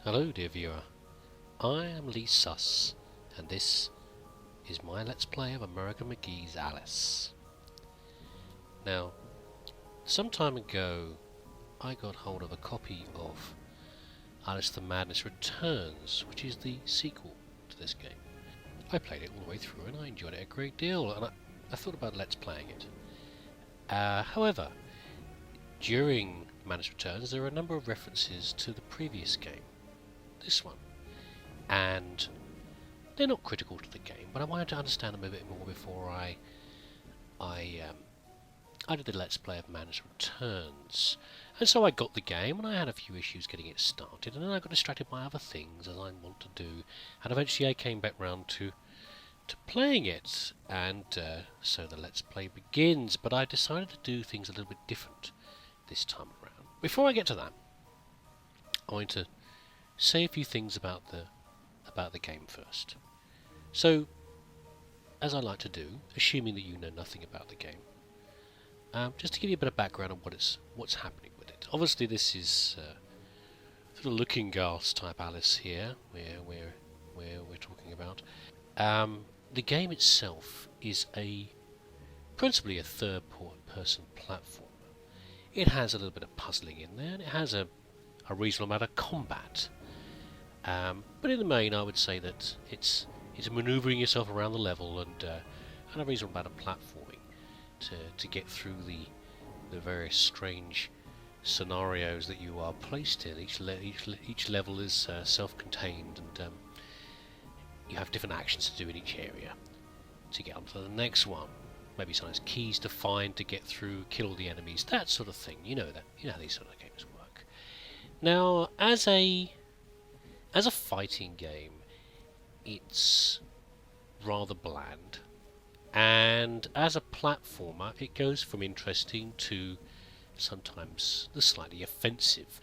Hello dear viewer, I am leesusss, and this is my Let's Play of American McGee's Alice. Now, some time ago I got hold of a copy of Alice the Madness Returns, which is the sequel to this game. I played it all the way through and I enjoyed it a great deal, and I thought about Let's Playing it. However, during Madness Returns there are a number of references to the previous game, this one, and they're not critical to the game, but I wanted to understand them a bit more before I did the Let's Play of Madness Returns. And so I got the game, and I had a few issues getting it started, and then I got distracted by other things as I want to do, and eventually I came back round to playing it, and so the Let's Play begins. But I decided to do things a little bit different this time around. Before I get to that, I want to say a few things about the game first. So, as I like to do, assuming that you know nothing about the game, just to give you a bit of background on what's happening with it. Obviously, this is sort of Looking Glass type Alice here, where we're talking about. The game itself is principally a third-person platformer. It has a little bit of puzzling in there, and it has a reasonable amount of combat. But in the main, I would say that it's manoeuvring yourself around the level and a reasonable amount of platforming to get through the various strange scenarios that you are placed in. Each level is self-contained, and you have different actions to do in each area to get onto the next one. Maybe sometimes keys to find to get through, kill all the enemies, that sort of thing. You know how these sort of games work. Now, as a fighting game, it's rather bland, and as a platformer it goes from interesting to sometimes the slightly offensive,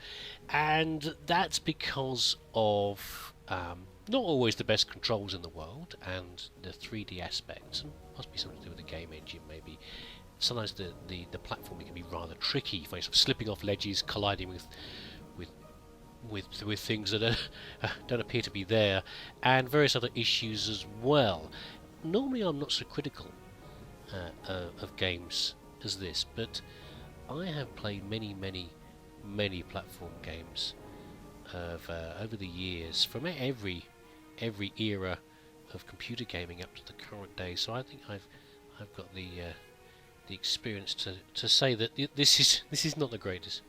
and that's because of not always the best controls in the world and the 3D aspects, and possibly something to do with the game engine maybe. Sometimes the platforming can be rather tricky. You find yourself slipping off ledges, colliding with things that don't appear to be there, and various other issues as well. Normally I'm not so critical of games as this, but I have played many platform games over the years, from every era of computer gaming up to the current day. So I think I've got the experience to say that this is not the greatest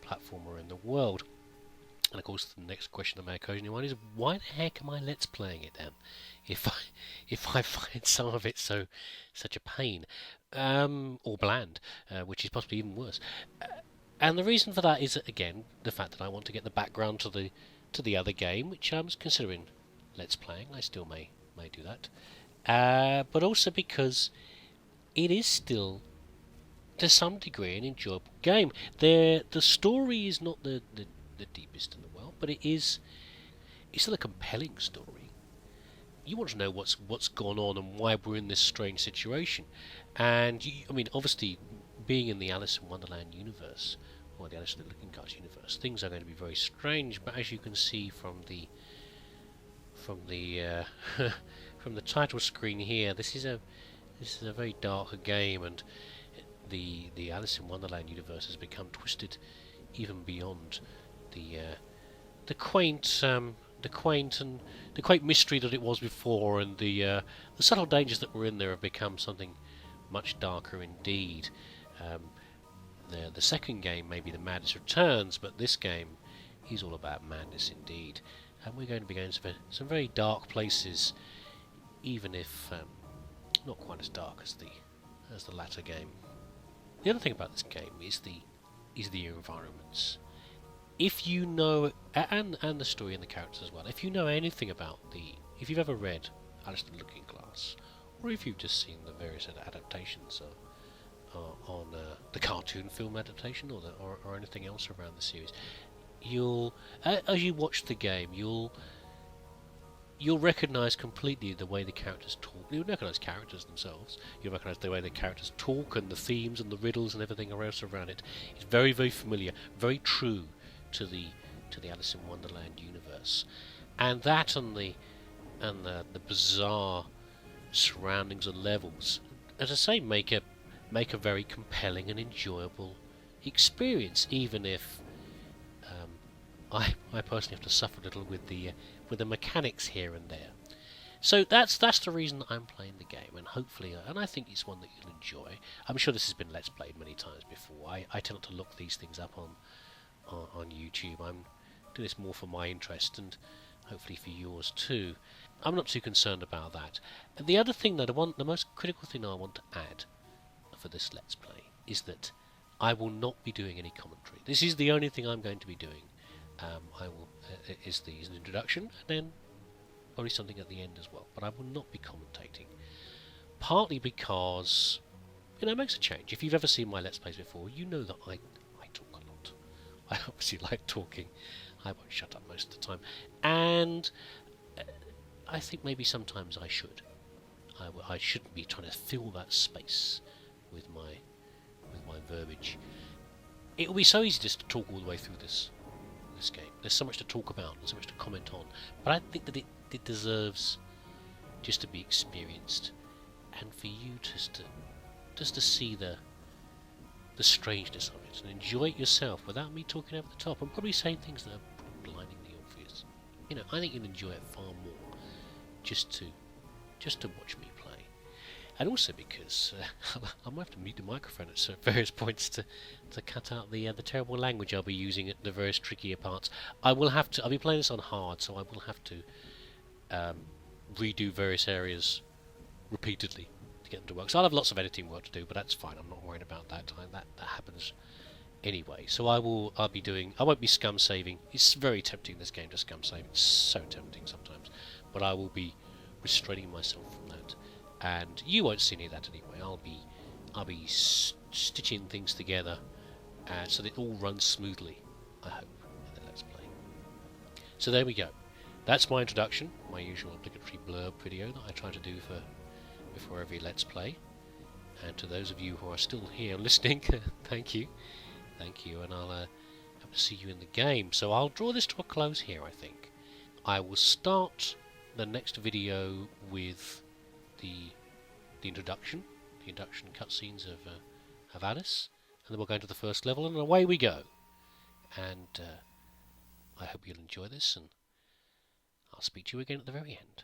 platformer in the world. And of course, the next question that may occur in your mind is, why the heck am I Let's Playing it then? If I find some of it such a pain, or bland, which is possibly even worse. And the reason for that is, again, the fact that I want to get the background to the other game, which I'm considering Let's Playing. I still may do that, but also because it is still, to some degree, an enjoyable game. The story is not the deepest in the world, but it's still a compelling story. You want to know what's gone on and why we're in this strange situation. And I mean, obviously, being in the Alice in Wonderland universe, or the Alice in the Looking Glass universe, things are going to be very strange. But as you can see from the from the title screen here, this is a very dark game, and the Alice in Wonderland universe has become twisted even beyond the quaint mystery that it was before, and the subtle dangers that were in there have become something much darker indeed. The second game may be the Madness Returns, but this game is all about madness indeed, and we're going to be going to some very dark places, even if not quite as dark as the latter game. The other thing about this game is the environments. If you know, and the story and the characters as well, if you know anything about if you've ever read Alice the Looking Glass, or if you've just seen the various adaptations on the cartoon film adaptation, or anything else around the series, as you watch the game, you'll recognise completely the way the characters talk. You'll recognise characters themselves. You'll recognise the way the characters talk and the themes and the riddles and everything else around it. It's very, very familiar, very true to the to the Alice in Wonderland universe, and that and the bizarre surroundings and levels, as I say, make a very compelling and enjoyable experience, even if I personally have to suffer a little with the mechanics here and there. So that's the reason I'm playing the game, and hopefully, and I think it's one that you'll enjoy. I'm sure this has been Let's Played many times before. I tend not to look these things up on YouTube. I'm doing this more for my interest, and hopefully for yours too. I'm not too concerned about that. And the other thing that the most critical thing I want to add for this Let's Play is that I will not be doing any commentary. This is the only thing I'm going to be doing. I will is an introduction, and then probably something at the end as well, but I will not be commentating. Partly because, it makes a change. If you've ever seen my Let's Plays before, you know that I talk a lot. I obviously like talking. I won't shut up most of the time. And I think maybe sometimes I should. I shouldn't be trying to fill that space with my verbiage. It will be so easy just to talk all the way through this game. There's so much to talk about and so much to comment on. But I think that it deserves just to be experienced, and for you just to see the strangeness of it and enjoy it yourself without me talking over the top and probably saying things that are blindingly obvious. I think you'll enjoy it far more just to watch me play. And also because I might have to mute the microphone at various points to cut out the terrible language I'll be using at the various trickier parts. I'll be playing this on hard, so I will have to redo various areas repeatedly to get them to work. So I'll have lots of editing work to do, but that's fine. I'm not worried about that. That happens anyway. So I won't be scum saving. It's very tempting, this game, to scum save. It's so tempting sometimes, but I will be restraining myself from that. And you won't see any of that anyway. I'll be stitching things together so that it all runs smoothly, I hope, in the Let's Play. So there we go. That's my introduction, my usual obligatory blurb video that I try to do before every Let's Play. And to those of you who are still here listening, thank you, and I'll hope to see you in the game. So I'll draw this to a close here, I think. I will start the next video with the introduction cutscenes of Alice, and then we'll go into the first level, and away we go. And I hope you'll enjoy this, and I'll speak to you again at the very end.